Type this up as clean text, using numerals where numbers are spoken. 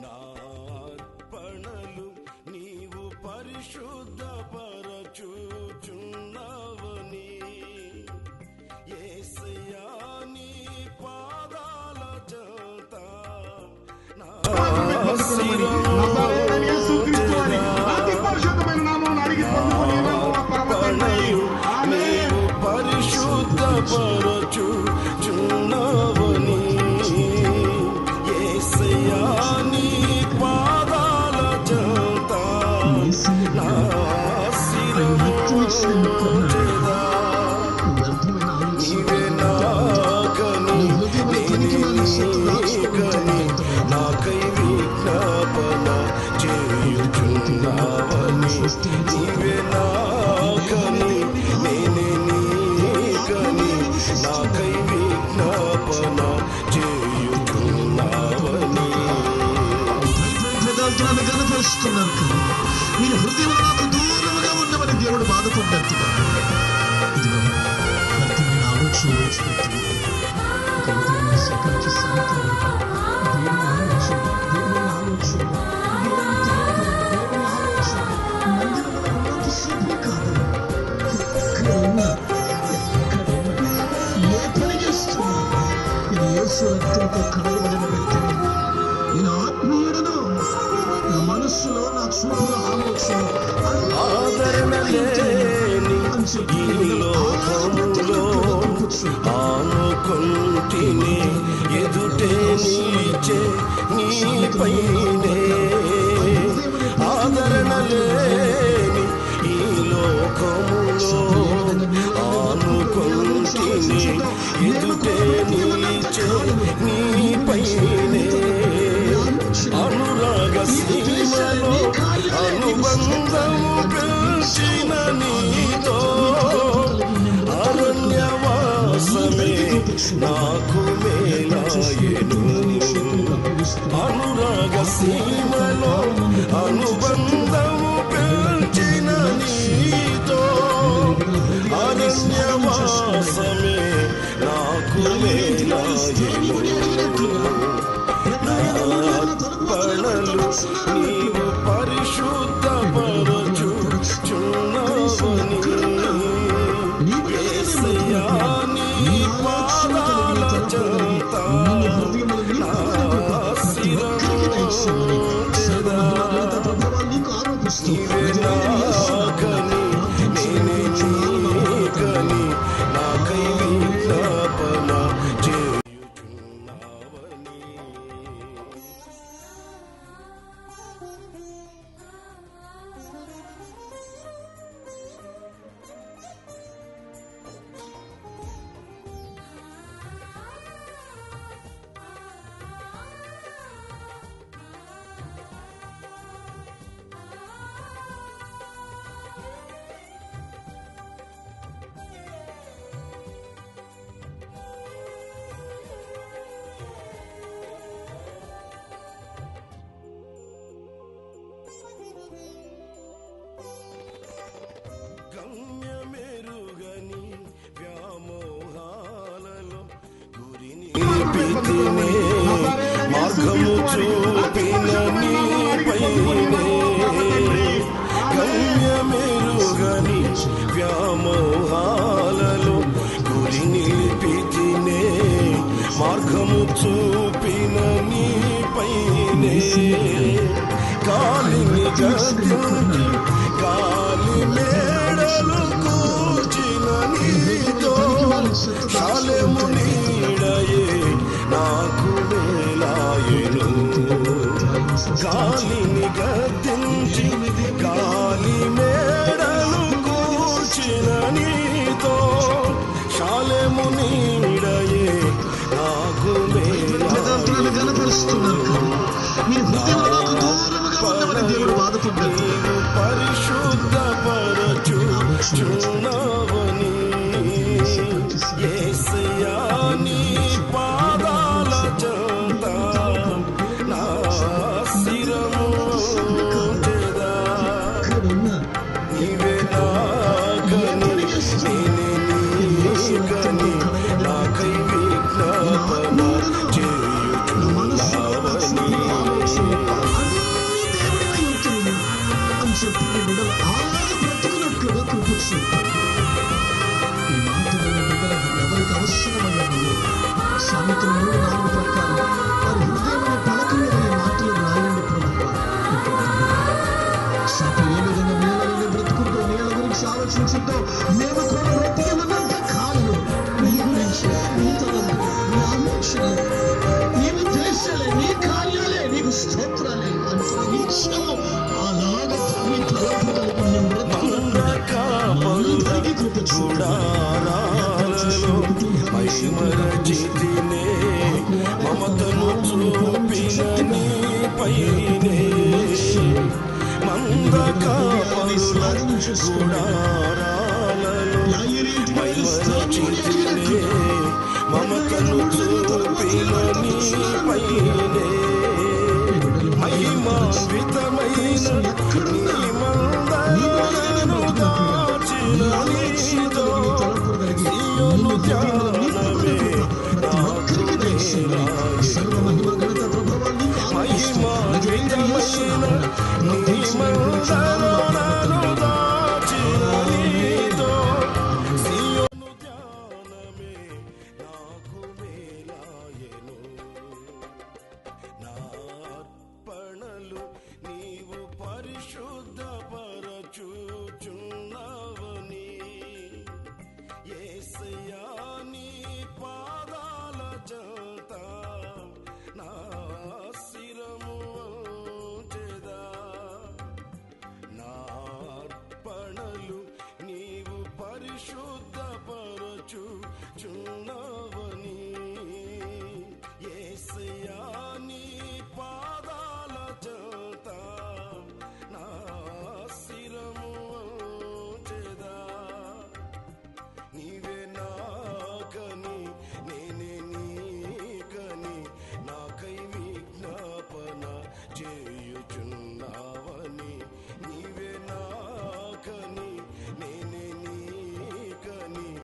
నా అర్పణలు నీవు పరిశుద్ధపరచుచున్నావని యేసయ్యా నీ పాదాల చెంత నా నీవు పరిశుద్ధపరచుచున్నావని యేసయ్యా నీ పాదాల చెంత నా శిరము ఉంచెదా. నీవే నాకని నీకని నాకై విజ్ఞాపన చేయుచున్నావని నీవే నాకని నీకని నాకై విజ్ఞాపన చేయుచున్నావని. కనపరుస్తున్నారు కదా, మీరు హృదయంలో నాకు దూరముగా ఉన్నవని దేవుడు బాధపడ్డట్టుగా ఆలోచన విడిచిపెట్టి ఒక ఉదయం సకాచి సాయంత్రం దేవుని ఆలోచన దేవుని ఆలోచన దేవుని తలంపులు దేవుని ఆలోచన మందిరంలో ఉన్నంతసేపే కాదు, ఎక్కడున్నా ఏ పని చేస్తున్నా ఇది యేసు రక్తంతో కడగబడిన వ్యక్తిని, నేను ఆత్మీయుడను, నా మనస్సులో నా చూపుల ఆలోచన ఆదరణ లేని ఈ లోకములో ఆనుకుంటిని ఎదుటే నిలిచే నీపైనే. ఆదరణ లేని ఈ లోకములో ఆనుకుంటిని ఎదుటే నిలిచే నీపైనే. అనురాగ సీమలో అనుబంధము పెంచిన నీతో అరణ్యవాసమే నాకు మేలాయెను. అనురాగ సీమలో అనుబంధము పెంచిన నీతో అరణ్యవాసమే నాకు మేలాయెను. పణలు నీవు పరిశుద్ధపరచుచున్నావని యేసయ్యా నీ పాదాల చెంత నా శిరము ఉంచెదా. నీవే నాకని నీకని నాకై విజ్ఞాపన చేయుచున్నావని. గమ్యమెరుగని వ్యామోహాలలో గురిని నిలిపితినే మార్గము చూపిన నీపైనే. గమ్యమెరుగని వ్యామోహాలలో గురి నిలిపితినే మార్గము చూపిన నీపైనే. గాలిని గద్దించి గాలి మేడలు కూర్చిన నీతో శాలెము నీడయే నాకు వేలాయెను. గాలిని గద్దించి గాలి మేడలు కూర్చిన నీతో శాలెము నీడయే నాకు వేలాయెను. కనపరుస్తున్నారు కదా, మీరు హృదయంలో నాకు దూరముగా ఉన్నవని దేవుడు బాధపడ్డట్టు పరిశుద్ధపరచుచున్నావని యేసయ్యా నీ పాదాల చెంత నా శిరము ఉంచెదా. నీవే నాకని నీకని నాకై విజ్ఞాపన చేయుచున్నావని. తెలుసు ఈ మాటలు బిడ్డలకు ఎవరికి అవసరమయ్యాయి. సామెతలు 3:4 ప్రకారం వారి హృదయమైన పలక మీద ఈ మాటలు రాయండి ప్రభువా. సాటి ఏ విధంగా నీళ్ళని బ్రతుకుతో నీళ్ళ గురించి ఆలోచించుతో మేము కూడా బ్రతికి ఉన్నంత కాలం నీ గురించి నీ తలంపు నీ ఆలోచనలు నీ ఉద్దేశాలే నీ కార్యాలే నీకు స్తోత్రాలే అంటూ నిత్యము అలాగా నీ తలంపు కలిగి మేము బ్రతుకులందరికీ కృప గుడారాలలో మైమరచితినే మమతను చూపిన నీ పైనే మందకాపరుల గుడారాలలో మైమరచితినే మమతను చూపిన నీ పైనే మహిమాన్వితమైన నీ మందను దాచిన నీతో సియోను ధ్యానమే నాకు మహిమాన్వితమైన నీ మందను దాచిన నీతో సియోను ధ్యానమే నాకు మేలాయెను. నా అర్పణలు నీవు పరిశుద్ధపరచుచున్నావని యేసయ్యా నీ పాదాల చెంత నా శిరము వంచెదా. నా అర్పణలు నీవు పరిశుద్ధ